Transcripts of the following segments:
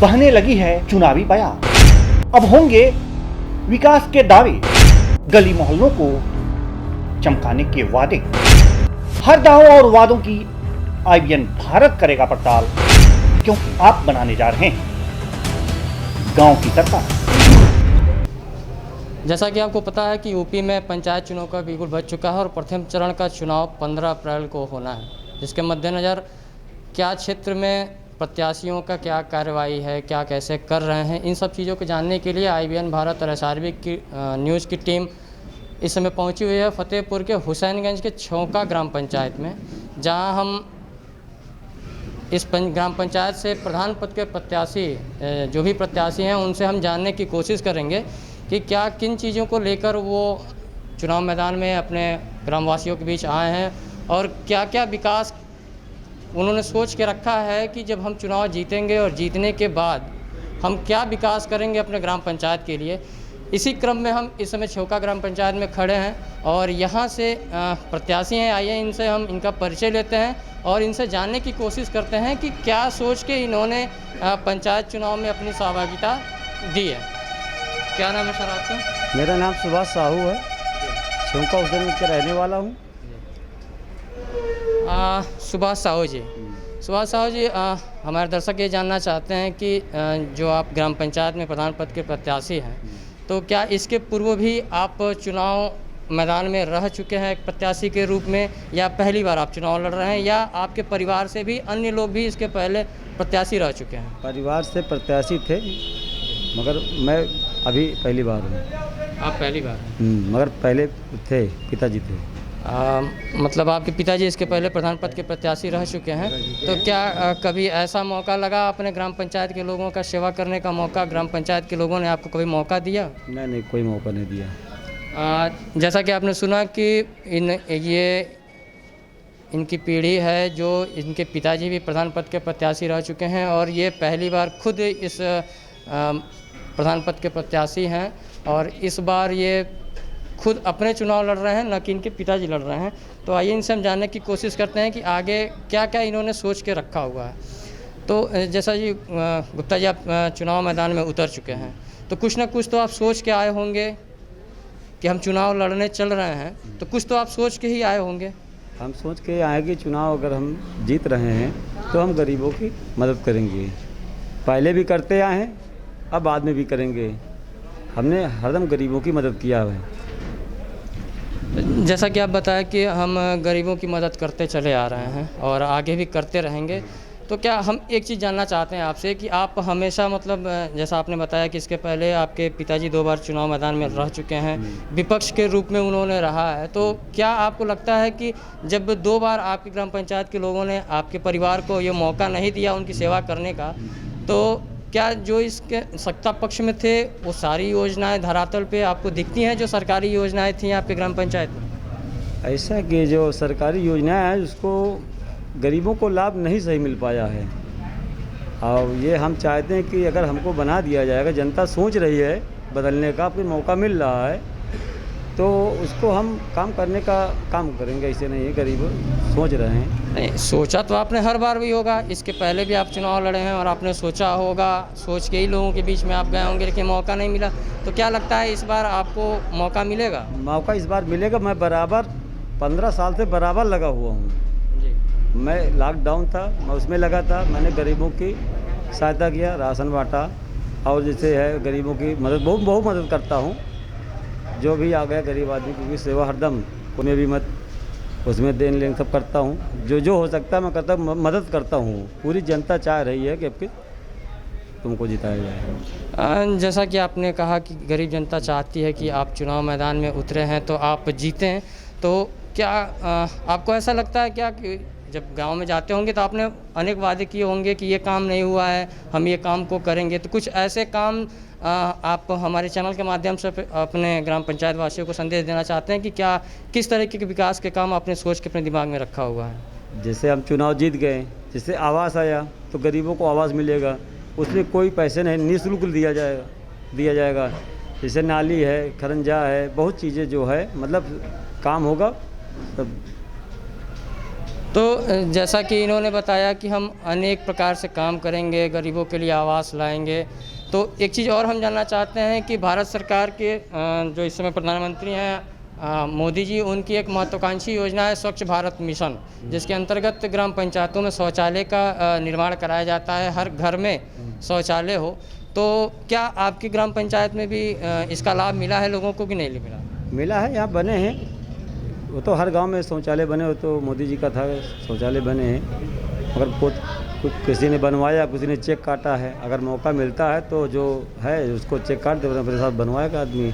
बहने लगी है चुनावी बयार। अब होंगे विकास के दावे, गली मोहल्लों को चमकाने के वादे। हर दावों और वादों की IBN भारत करेगा पड़ताल, क्योंकि आप बनाने जा रहे हैं गांव की सरकार। जैसा कि आपको पता है कि यूपी में पंचायत चुनाव का बिल्कुल बच चुका है और प्रथम चरण का चुनाव 15 अप्रैल को होना है, जिसके मद्देनज़र क्या क्षेत्र में प्रत्याशियों का क्या कार्रवाई है, क्या कैसे कर रहे हैं, इन सब चीज़ों को जानने के लिए IBN भारत और SRB की न्यूज़ की टीम इस समय पहुंची हुई है फतेहपुर के हुसैनगंज के छौका ग्राम पंचायत में, जहां हम इस ग्राम पंचायत से प्रधान पद के प्रत्याशी जो भी प्रत्याशी हैं उनसे हम जानने की कोशिश करेंगे कि क्या किन चीज़ों को लेकर वो चुनाव मैदान में अपने ग्रामवासियों के बीच आए हैं और क्या क्या विकास उन्होंने सोच के रखा है कि जब हम चुनाव जीतेंगे और जीतने के बाद हम क्या विकास करेंगे अपने ग्राम पंचायत के लिए। इसी क्रम में हम इस समय छौका ग्राम पंचायत में खड़े हैं और यहाँ से प्रत्याशी हैं, आइए इनसे हम इनका परिचय लेते हैं और इनसे जानने की कोशिश करते हैं कि क्या सोच के इन्होंने पंचायत चुनाव में अपनी सहभागिता दी है। क्या नाम है सर आपका? मेरा नाम सुभाष साहू है, छौका हुसैनगंज का रहने वाला हूँ। सुभाष साहू जी, हमारे दर्शक ये जानना चाहते हैं कि जो आप ग्राम पंचायत में प्रधान पद के प्रत्याशी हैं, तो क्या इसके पूर्व भी आप चुनाव मैदान में रह चुके हैं एक प्रत्याशी के रूप में, या पहली बार आप चुनाव लड़ रहे हैं, या आपके परिवार से भी अन्य लोग भी इसके पहले प्रत्याशी रह चुके हैं? परिवार से प्रत्याशी थे, मगर मैं अभी पहली बार हूँ। आप पहली बार हैं? मगर पहले थे, पिताजी थे। मतलब आपके पिताजी इसके पहले प्रधान पद के प्रत्याशी रह चुके हैं, तो क्या कभी ऐसा मौका लगा अपने ग्राम पंचायत के लोगों का सेवा करने का मौका, ग्राम पंचायत के लोगों ने आपको कभी मौका दिया? नहीं, कोई मौका नहीं दिया। जैसा कि आपने सुना कि इनकी पीढ़ी है जो इनके पिताजी भी प्रधान पद के प्रत्याशी रह चुके हैं और ये पहली बार खुद इस प्रधान पद के प्रत्याशी हैं और इस बार ये खुद अपने चुनाव लड़ रहे हैं, न कि इनके पिताजी लड़ रहे हैं। तो आइए इनसे हम जानने की कोशिश करते हैं कि आगे क्या क्या इन्होंने सोच के रखा हुआ है। तो जैसा जी गुप्ता जी, आप चुनाव मैदान में उतर चुके हैं, तो कुछ ना कुछ तो आप सोच के आए होंगे कि हम चुनाव लड़ने चल रहे हैं, तो कुछ तो आप सोच के ही आए होंगे। हम सोच के आए कि चुनाव अगर हम जीत रहे हैं तो हम गरीबों की मदद करेंगे। पहले भी करते आए हैं, अब बाद में भी करेंगे। हमने हरदम गरीबों की मदद किया है। जैसा कि आप बताया कि हम गरीबों की मदद करते चले आ रहे हैं और आगे भी करते रहेंगे, तो क्या हम एक चीज़ जानना चाहते हैं आपसे कि आप हमेशा, मतलब जैसा आपने बताया कि इसके पहले आपके पिताजी 2 बार चुनाव मैदान में रह चुके हैं, विपक्ष के रूप में उन्होंने रहा है, तो क्या आपको लगता है कि जब 2 बार आपकी ग्राम पंचायत के लोगों ने आपके परिवार को ये मौका नहीं दिया उनकी सेवा करने का, तो क्या जो इसके सत्ता पक्ष में थे वो सारी योजनाएं धरातल पे आपको दिखती हैं जो सरकारी योजनाएं थी आपके ग्राम पंचायत में? ऐसा कि जो सरकारी योजनाएं हैं उसको गरीबों को लाभ नहीं सही मिल पाया है, और ये हम चाहते हैं कि अगर हमको बना दिया जाएगा, जनता सोच रही है बदलने का, आपको मौका मिल रहा है, तो उसको हम काम करने का काम करेंगे। ऐसे नहीं है, गरीब सोच रहे हैं। नहीं, सोचा तो आपने हर बार भी होगा, इसके पहले भी आप चुनाव लड़े हैं और आपने सोचा होगा, सोच के ही लोगों के बीच में आप गए होंगे, लेकिन मौका नहीं मिला। तो क्या लगता है इस बार आपको मौका मिलेगा? मौका इस बार मिलेगा। मैं बराबर 15 साल से बराबर लगा हुआ हूँ। मैं लॉकडाउन था, मैं उसमें लगा था, मैंने गरीबों की सहायता किया, राशन बांटा, और जैसे है गरीबों की मदद, बहुत मदद करता हूँ। जो भी आ गया गरीब आदमी की सेवा हरदम, कोई भी मत उसमें देन लेन सब करता हूँ, जो हो सकता है मैं करता हूँ, मदद करता हूँ। पूरी जनता चाह रही है कि अब तुमको जिताया जाए। जैसा कि आपने कहा कि गरीब जनता चाहती है कि आप चुनाव मैदान में उतरे हैं तो आप जीतें, तो क्या आपको ऐसा लगता है क्या कि जब गांव में जाते होंगे तो आपने अनेक वादे किए होंगे कि ये काम नहीं हुआ है, हम ये काम को करेंगे, तो कुछ ऐसे काम आप हमारे चैनल के माध्यम से अपने ग्राम पंचायत वासियों को संदेश देना चाहते हैं कि क्या किस तरीके के विकास के काम आपने सोच के अपने दिमाग में रखा हुआ है? जैसे हम चुनाव जीत गए, जैसे आवास आया तो गरीबों को आवास मिलेगा, उसमें कोई पैसे नहीं, निःशुल्क दिया जाएगा। जैसे नाली है, खरंजा है, बहुत चीज़ें जो है मतलब काम होगा, तब तो जैसा कि इन्होंने बताया कि हम अनेक प्रकार से काम करेंगे, गरीबों के लिए आवास लाएंगे। तो एक चीज़ और हम जानना चाहते हैं कि भारत सरकार के जो इस समय प्रधानमंत्री हैं मोदी जी, उनकी एक महत्वाकांक्षी योजना है स्वच्छ भारत मिशन, जिसके अंतर्गत ग्राम पंचायतों में शौचालय का निर्माण कराया जाता है, हर घर में शौचालय हो। तो क्या आपकी ग्राम पंचायत में भी इसका लाभ मिला है लोगों को कि नहीं मिला? मिला है, यहाँ बने हैं। वो तो हर गांव में शौचालय बने, हो तो मोदी जी का था, शौचालय बने हैं। अगर किसी ने बनवाया, किसी ने चेक काटा है, अगर मौका मिलता है तो जो है उसको चेक काट दे, अपने साथ बनवाएगा आदमी।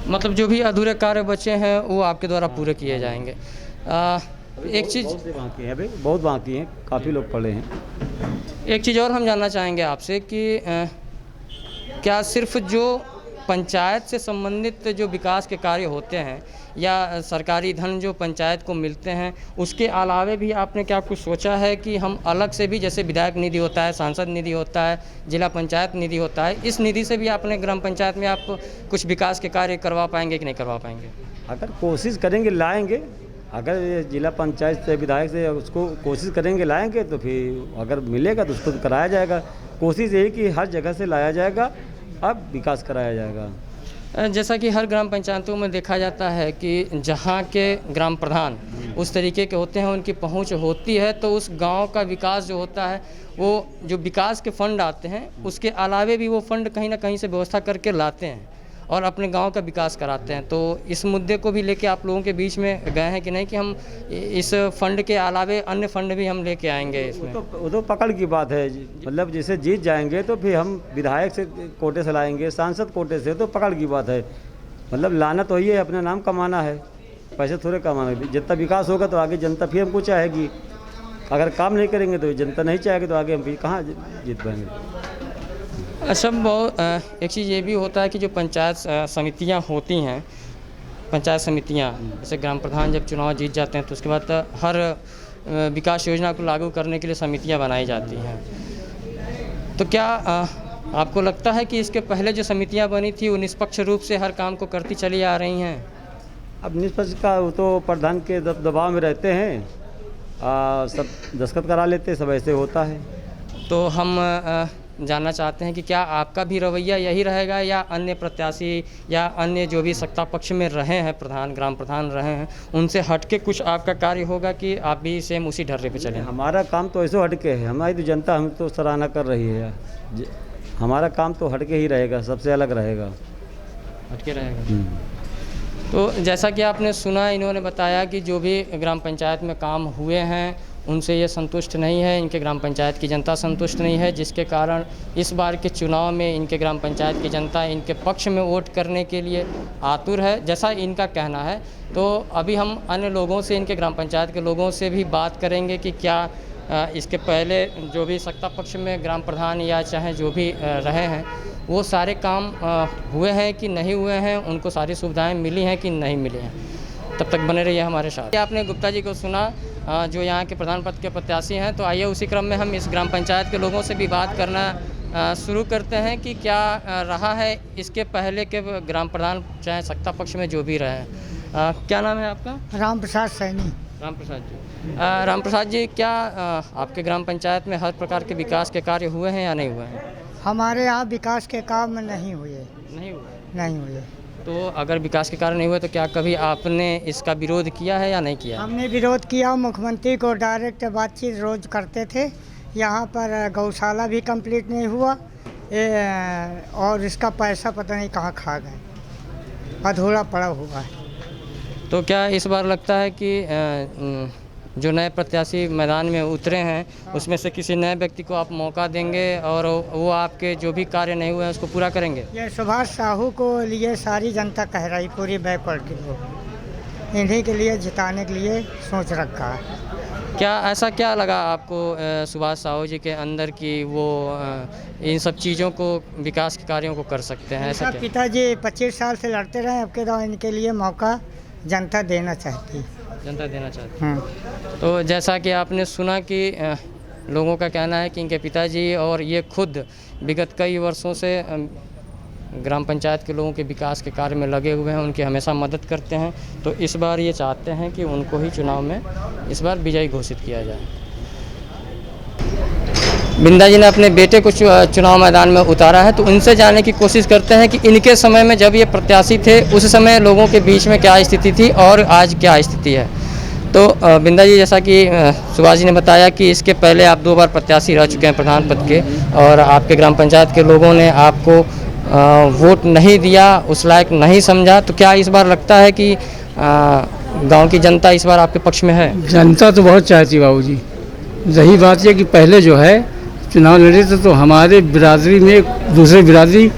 मतलब जो भी अधूरे कार्य बचे हैं वो आपके द्वारा पूरे किए जाएंगे। एक चीज़ बाकी है अभी, बहुत बाकी हैं, काफ़ी लोग पड़े हैं। एक चीज़ और हम जानना चाहेंगे आपसे कि क्या सिर्फ जो पंचायत से संबंधित जो विकास के कार्य होते हैं या सरकारी धन जो पंचायत को मिलते हैं, उसके अलावे भी आपने क्या कुछ सोचा है कि हम अलग से भी, जैसे विधायक निधि होता है, सांसद निधि होता है, जिला पंचायत निधि होता है, इस निधि से भी अपने ग्राम पंचायत में आप कुछ विकास के कार्य करवा पाएंगे कि नहीं करवा पाएंगे? अगर कोशिश करेंगे लाएंगे, अगर जिला पंचायत से, विधायक से उसको कोशिश करेंगे लाएंगे, तो फिर अगर मिलेगा तो उसको कराया जाएगा। कोशिश यही कि हर जगह से लाया जाएगा, अब विकास कराया जाएगा। जैसा कि हर ग्राम पंचायतों में देखा जाता है कि जहाँ के ग्राम प्रधान उस तरीके के होते हैं, उनकी पहुँच होती है, तो उस गांव का विकास जो होता है, वो जो विकास के फंड आते हैं उसके अलावे भी वो फंड कहीं ना कहीं से व्यवस्था करके लाते हैं और अपने गांव का विकास कराते हैं। तो इस मुद्दे को भी लेके आप लोगों के बीच में गए हैं कि नहीं कि हम इस फंड के अलावे अन्य फंड भी हम लेके आएंगे इसमें? वो तो पकड़ की बात है। मतलब जैसे जीत जाएंगे तो फिर हम विधायक से कोटे से लाएंगे, सांसद कोटे से, तो पकड़ की बात है। मतलब लाना तो ही है, अपना नाम कमाना है, पैसे थोड़े कमाना। जितना विकास होगा तो आगे जनता फिर हमको चाहेगी। अगर काम नहीं करेंगे तो जनता नहीं चाहेगी, तो आगे हम फिर कहाँ जीत पाएंगे। अच्छा, बहुत एक चीज़ ये भी होता है कि जो पंचायत समितियां होती हैं, पंचायत समितियां, जैसे ग्राम प्रधान जब चुनाव जीत जाते हैं तो उसके बाद हर विकास योजना को लागू करने के लिए समितियां बनाई जाती हैं। तो क्या आपको लगता है कि इसके पहले जो समितियां बनी थी वो निष्पक्ष रूप से हर काम को करती चली आ रही हैं? अब निष्पक्ष का वो तो प्रधान के दबाव में रहते हैं, सब दस्तखत करा लेते, सब ऐसे होता है। तो हम जानना चाहते हैं कि क्या आपका भी रवैया यही रहेगा या अन्य प्रत्याशी या अन्य जो भी सत्ता पक्ष में रहे हैं, प्रधान, ग्राम प्रधान रहे हैं, उनसे हटके कुछ आपका कार्य होगा कि आप भी सेम उसी ढर्रे पे चलें? हमारा काम तो ऐसे हटके है, हमारी तो जनता हम तो सराहना कर रही है। हमारा काम तो हटके ही रहेगा, सबसे अलग रहेगा, हटके रहेगा। तो जैसा कि आपने सुना, इन्होंने बताया कि जो भी ग्राम पंचायत में काम हुए हैं उनसे ये संतुष्ट नहीं है, इनके ग्राम पंचायत की जनता संतुष्ट नहीं है, जिसके कारण इस बार के चुनाव में इनके ग्राम पंचायत की जनता इनके पक्ष में वोट करने के लिए आतुर है, जैसा इनका कहना है। तो अभी हम अन्य लोगों से, इनके ग्राम पंचायत के लोगों से भी बात करेंगे कि क्या इसके पहले जो भी सत्ता पक्ष में ग्राम प्रधान या चाहे जो भी रहे हैं, वो सारे काम हुए हैं कि नहीं हुए हैं, उनको सारी सुविधाएँ मिली हैं कि नहीं मिली हैं। तब तक बने रहिए हमारे साथ। आपने गुप्ता जी को सुना, जो यहाँ के प्रधान पद के प्रत्याशी हैं, तो आइए उसी क्रम में हम इस ग्राम पंचायत के लोगों से भी बात करना शुरू करते हैं कि क्या रहा है इसके पहले के ग्राम प्रधान, चाहे सत्ता पक्ष में जो भी रहे हैं। क्या नाम है आपका? राम प्रसाद सैनी। राम प्रसाद जी। राम प्रसाद जी, क्या आपके ग्राम पंचायत में हर प्रकार के विकास के कार्य हुए हैं या नहीं हुए हैं? हमारे यहाँ विकास के काम नहीं हुए। नहीं हुए। तो अगर विकास के कारण नहीं हुए तो क्या कभी आपने इसका विरोध किया है या नहीं किया? हमने विरोध किया, मुख्यमंत्री को डायरेक्ट बातचीत रोज करते थे। यहाँ पर गौशाला भी कंप्लीट नहीं हुआ और इसका पैसा पता नहीं कहाँ खा गए, अधूरा पड़ा हुआ है। तो क्या इस बार लगता है कि जो नए प्रत्याशी मैदान में उतरे हैं उसमें से किसी नए व्यक्ति को आप मौका देंगे और वो आपके जो भी कार्य नहीं हुए हैं उसको पूरा करेंगे? ये सुभाष साहू को लिए सारी जनता कह रही, पूरी बैकवर्ड के लोग इन्हीं के लिए जिताने के लिए सोच रखा है। क्या ऐसा क्या लगा आपको सुभाष साहू जी के अंदर कि वो इन सब चीज़ों को, विकास के कार्यों को कर सकते हैं? ऐसा क्या? पिताजी 25 साल से लड़ते रहे, अब के दौर इनके लिए मौका जनता देना चाहती, जनता देना चाहती है। तो जैसा कि आपने सुना कि लोगों का कहना है कि इनके पिताजी और ये खुद विगत कई वर्षों से ग्राम पंचायत के लोगों के विकास के कार्य में लगे हुए हैं, उनकी हमेशा मदद करते हैं। तो इस बार ये चाहते हैं कि उनको ही चुनाव में इस बार विजयी घोषित किया जाए। बिंदा जी ने अपने बेटे को चुनाव मैदान में उतारा है, तो उनसे जानने की कोशिश करते हैं कि इनके समय में जब ये प्रत्याशी थे उस समय लोगों के बीच में क्या स्थिति थी और आज क्या स्थिति है। तो बिंदा जी, जैसा कि सुभाष जी ने बताया कि इसके पहले आप 2 बार प्रत्याशी रह चुके हैं प्रधान पद के, और आपके ग्राम पंचायत के लोगों ने आपको वोट नहीं दिया, उस लायक नहीं समझा। तो क्या इस बार लगता है कि गांव की जनता इस बार आपके पक्ष में है? जनता तो बहुत चाहती बाबूजी। रही बात यह कि पहले जो है चुनाव लड़े थे तो हमारे बिरादरी में दूसरे बिरादरी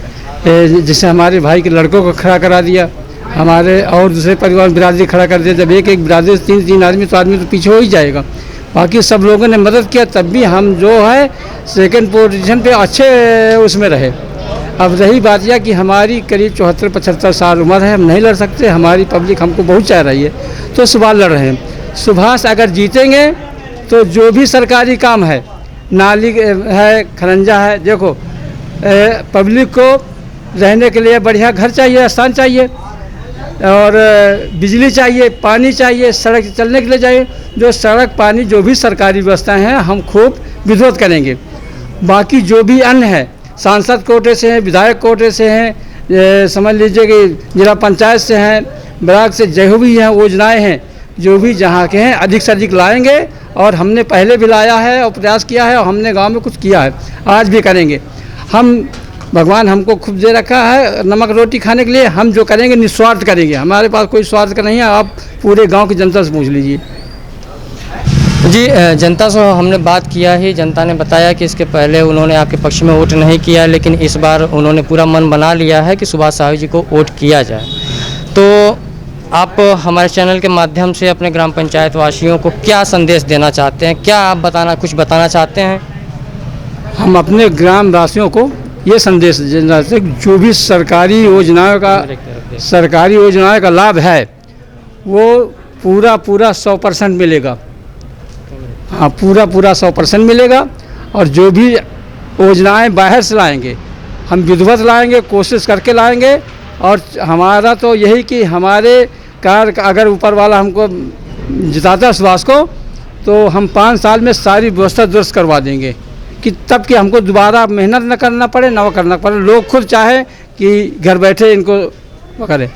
जैसे हमारे भाई के लड़कों को खड़ा करा दिया, हमारे और दूसरे परिवार बिरादरी खड़ा कर दिया। जब एक बिरादरी से 3 आदमी तो पीछे हो ही जाएगा। बाकी सब लोगों ने मदद किया, तब भी हम जो है सेकंड पोजीशन पे अच्छे उसमें रहे। अब रही बात यह कि हमारी करीब 74-75 साल उम्र है, हम नहीं लड़ सकते। हमारी पब्लिक हमको बहुत चाह रही है, तो सुभाष लड़ रहे हैं। सुभाष अगर जीतेंगे तो जो भी सरकारी काम है, नाली है, खरंजा है, देखो पब्लिक को रहने के लिए बढ़िया घर चाहिए, स्थान चाहिए, और बिजली चाहिए, पानी चाहिए, सड़क चलने के लिए चाहिए। जो सड़क पानी जो भी सरकारी व्यवस्थाएं हैं हम खूब विरोध करेंगे। बाकी जो भी अन्य है, सांसद कोटे से हैं, विधायक कोटे से हैं, समझ लीजिए कि जिला पंचायत से हैं, ब्लॉक से जो भी हैं योजनाएँ हैं, जो भी जहाँ के हैं अधिक से अधिक लाएंगे। और हमने पहले भी लाया है और प्रयास किया है, और हमने गांव में कुछ किया है, आज भी करेंगे। हम भगवान हमको खूब दे रखा है नमक रोटी खाने के लिए, हम जो करेंगे निस्वार्थ करेंगे, हमारे पास कोई स्वार्थ का नहीं है। आप पूरे गांव की जनता से पूछ लीजिए। जी, जनता से हमने बात किया ही, जनता ने बताया कि इसके पहले उन्होंने आपके पक्ष में वोट नहीं किया, लेकिन इस बार उन्होंने पूरा मन बना लिया है कि सुभाष साहू जी को वोट किया जाए। तो आप हमारे चैनल के माध्यम से अपने ग्राम पंचायत वासियों को क्या संदेश देना चाहते हैं? क्या आप कुछ बताना चाहते हैं? हम अपने ग्राम वासियों को ये संदेश देना चाहते हैं, जो भी सरकारी योजनाओं का लाभ है वो पूरा 100% मिलेगा। हाँ, पूरा 100% मिलेगा। और जो भी योजनाएं बाहर से लाएंगे, हम विधिवत लाएंगे, कोशिश करके लाएंगे। और हमारा तो यही कि हमारे कार्य अगर ऊपर वाला हमको जिताता सुभाष को, तो हम 5 साल में सारी व्यवस्था दुरुस्त करवा देंगे, कि तब कि हमको दोबारा मेहनत न करना पड़े, न वो करना पड़े। लोग खुद चाहे कि घर बैठे इनको करें।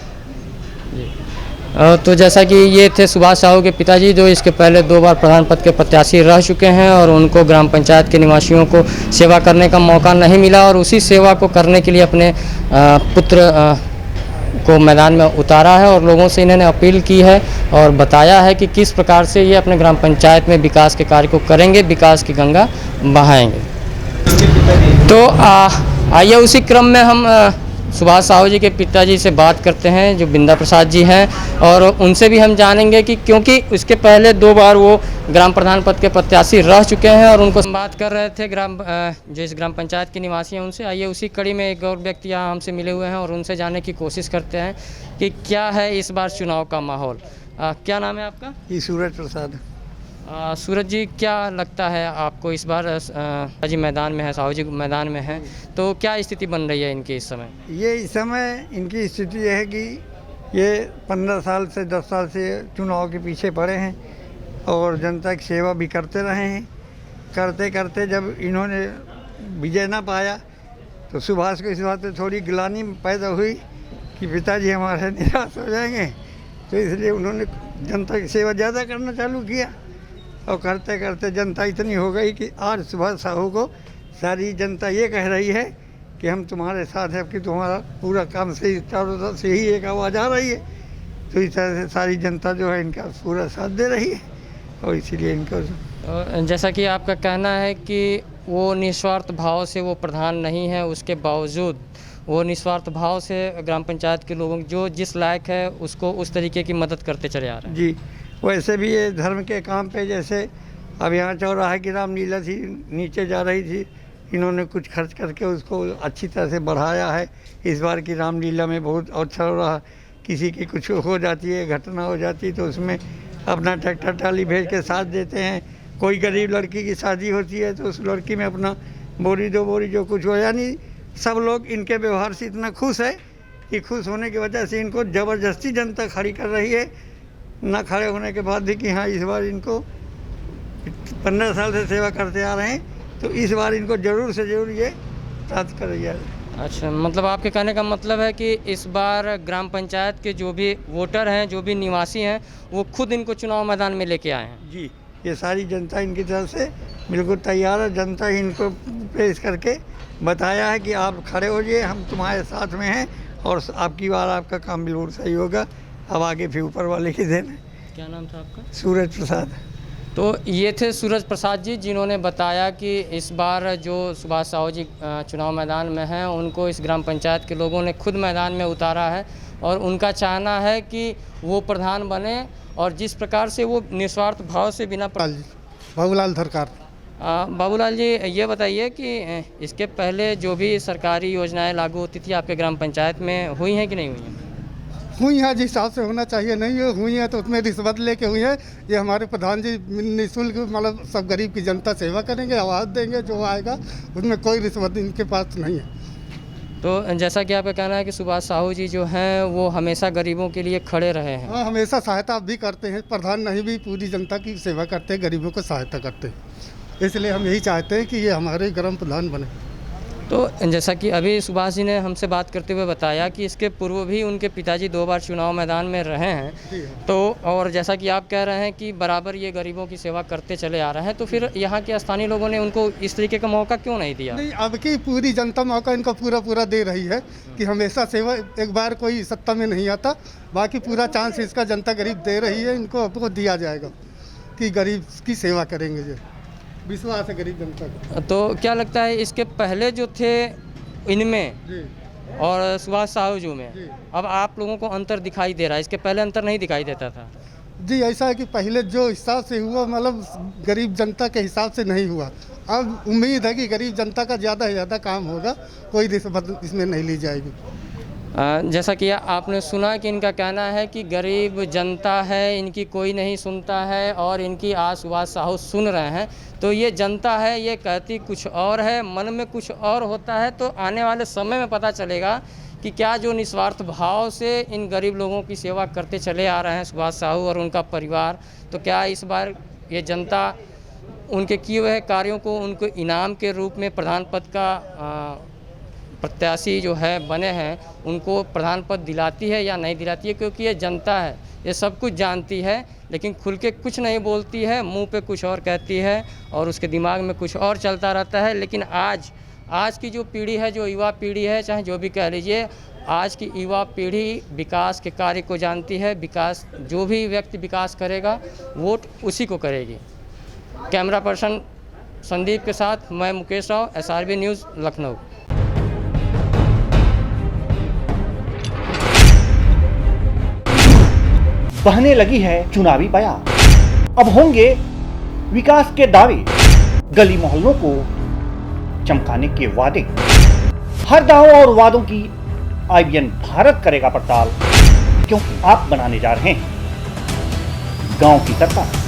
तो जैसा कि ये थे सुभाष साहू के पिताजी, जो इसके पहले 2 बार प्रधान पद के प्रत्याशी रह चुके हैं, और उनको ग्राम पंचायत के निवासियों को सेवा करने का मौका नहीं मिला, और उसी सेवा को करने के लिए अपने पुत्र को मैदान में उतारा है। और लोगों से इन्होंने अपील की है और बताया है कि किस प्रकार से ये अपने ग्राम पंचायत में विकास के कार्य को करेंगे, विकास की गंगा बहाएंगे। तो आइए उसी क्रम में हम सुभाष साहू जी के पिताजी से बात करते हैं, जो बिंदा प्रसाद जी हैं, और उनसे भी हम जानेंगे कि क्योंकि उसके पहले 2 बार वो ग्राम प्रधान पद के प्रत्याशी रह चुके हैं, और उनको बात कर रहे थे जो इस ग्राम पंचायत के निवासी हैं उनसे। आइए उसी कड़ी में एक और व्यक्ति यहाँ हमसे मिले हुए हैं, और उनसे जानने की कोशिश करते हैं कि क्या है इस बार चुनाव का माहौल। क्या नाम है आपका? सूरज प्रसाद। सूरज जी, क्या लगता है आपको इस बार जी मैदान में है, साहू जी मैदान में हैं, तो क्या स्थिति बन रही है इनकी इस समय? ये इस समय इनकी स्थिति यह है कि ये 15 साल से 10 साल से चुनाव के पीछे पड़े हैं, और जनता की सेवा भी करते रहे हैं। करते करते जब इन्होंने विजय ना पाया, तो सुभाष को इस बात पर थोड़ी गिलानी पैदा हुई कि पिताजी हमारे निराश हो जाएंगे, तो इसलिए उन्होंने जनता की सेवा ज़्यादा करना चालू किया। और करते करते जनता इतनी हो गई कि आज सुभाष साहू को सारी जनता ये कह रही है कि हम तुम्हारे साथ हैं, कि तुम्हारा पूरा काम सही, चारों तरफ से ही एक आवाज़ आ रही है। तो इस तरह से सारी जनता जो है इनका पूरा साथ दे रही है, और इसीलिए इनको जैसा कि आपका कहना है कि वो निस्वार्थ भाव से वो प्रधान नहीं है, उसके बावजूद वो निस्वार्थ भाव से ग्राम पंचायत के लोगों जो जिस लायक है उसको उस तरीके की मदद करते चले आ रहे हैं। जी, वैसे भी ये धर्म के काम पे, जैसे अब यहाँ चौराहे की रामलीला थी, नीचे जा रही थी, इन्होंने कुछ खर्च करके उसको अच्छी तरह से बढ़ाया है। इस बार की रामलीला में बहुत अच्छा हो रहा। किसी की कुछ हो जाती है, घटना हो जाती है, तो उसमें अपना ट्रैक्टर ट्राली भेज के साथ देते हैं। कोई गरीब लड़की की शादी होती है तो उस लड़की में अपना बोरी 2 बोरी जो कुछ हो, यानी सब लोग इनके व्यवहार से इतना खुश है कि खुश होने की वजह से इनको ज़बरदस्ती जनता खड़ी कर रही है, ना खड़े होने के बाद भी कि हाँ इस बार इनको 15 साल से सेवा करते आ रहे हैं, तो इस बार इनको ज़रूर से ज़रूर ये प्राप्त कर जाए। अच्छा, मतलब आपके कहने का मतलब है कि इस बार ग्राम पंचायत के जो भी वोटर हैं, जो भी निवासी हैं, वो खुद इनको चुनाव मैदान में लेके आए हैं। जी, ये सारी जनता इनकी तरफ से बिल्कुल तैयार है। जनता ही इनको पेश करके बताया है कि आप खड़े हो जाइए, हम तुम्हारे साथ में हैं और आपकी बार आपका काम बिल्कुल सही होगा। अब आगे फिर ऊपर वाले की देन है। क्या नाम था आपका? सूरज प्रसाद। तो ये थे सूरज प्रसाद जी, जिन्होंने बताया कि इस बार जो सुभाष साहू जी चुनाव मैदान में हैं, उनको इस ग्राम पंचायत के लोगों ने खुद मैदान में उतारा है और उनका चाहना है कि वो प्रधान बने और जिस प्रकार से वो निस्वार्थ भाव से बिना बाबूलाल सरकार। बाबूलाल जी, ये बताइए कि इसके पहले जो भी सरकारी योजनाएं लागू होती थी आपके ग्राम पंचायत में, हुई हैं कि नहीं हुई हैं? हुई है जिस हिसाब से होना चाहिए, नहीं हुई है तो उसमें रिश्वत लेके हुई है। ये हमारे प्रधान जी निःशुल्क मतलब सब गरीब की जनता सेवा करेंगे, आवाज़ देंगे, जो आएगा उसमें कोई रिश्वत इनके पास नहीं है। तो जैसा कि आपका कहना है कि सुभाष साहू जी जो हैं वो हमेशा गरीबों के लिए खड़े रहे हैं। हाँ, हमेशा सहायता भी करते हैं, प्रधान नहीं भी पूरी जनता की सेवा करते हैं, गरीबों को सहायता करते हैं। इसलिए हम यही चाहते हैं कि ये हमारे ग्राम प्रधान बने। तो जैसा कि अभी सुभाष जी ने हमसे बात करते हुए बताया कि इसके पूर्व भी उनके पिताजी 2 बार चुनाव मैदान में रहे हैं, तो और जैसा कि आप कह रहे हैं कि बराबर ये गरीबों की सेवा करते चले आ रहे हैं, तो फिर यहाँ के स्थानीय लोगों ने उनको इस तरीके का मौका क्यों नहीं दिया? नहीं, अब की पूरी जनता मौका इनको पूरा दे रही है कि हमेशा सेवा, एक बार कोई सत्ता में नहीं आता, बाकी पूरा चांस इसका जनता गरीब दे रही है, इनको आपको दिया जाएगा कि गरीब की सेवा करेंगे। जो विश्वास है गरीब जनता का। तो क्या लगता है इसके पहले जो थे इनमें और सुभाष साहू जी में, अब आप लोगों को अंतर दिखाई दे रहा है? इसके पहले अंतर नहीं दिखाई देता था। जी, ऐसा है कि पहले जो हिसाब से हुआ मतलब गरीब जनता के हिसाब से नहीं हुआ। अब उम्मीद है कि गरीब जनता का ज़्यादा से ज़्यादा काम होगा, कोई रिश्वत इसमें नहीं ली जाएगी। जैसा कि आपने सुना कि इनका कहना है कि गरीब जनता है, इनकी कोई नहीं सुनता है और इनकी आज सुभाष साहू सुन रहे हैं। तो ये जनता है, ये कहती कुछ और है, मन में कुछ और होता है। तो आने वाले समय में पता चलेगा कि क्या जो निस्वार्थ भाव से इन गरीब लोगों की सेवा करते चले आ रहे हैं सुभाष साहू और उनका परिवार, तो क्या इस बार ये जनता उनके किए हुए कार्यों को उनको इनाम के रूप में प्रधान पद का प्रत्याशी जो है बने हैं, उनको प्रधान पद दिलाती है या नहीं दिलाती है? क्योंकि ये जनता है, ये सब कुछ जानती है, लेकिन खुल के कुछ नहीं बोलती है, मुंह पे कुछ और कहती है और उसके दिमाग में कुछ और चलता रहता है। लेकिन आज की जो पीढ़ी है, जो युवा पीढ़ी है, चाहे जो भी कह लीजिए, आज की युवा पीढ़ी विकास के कार्य को जानती है। विकास, जो भी व्यक्ति विकास करेगा, वोट उसी को करेगी। कैमरा पर्सन संदीप के साथ मैं मुकेश राव, SRB न्यूज़, लखनऊ। बहने लगी है चुनावी बयार, अब होंगे विकास के दावे, गली मोहल्लों को चमकाने के वादे। हर दावों और वादों की IBN भारत करेगा पड़ताल, क्योंकि आप बनाने जा रहे हैं गांव की सरकार।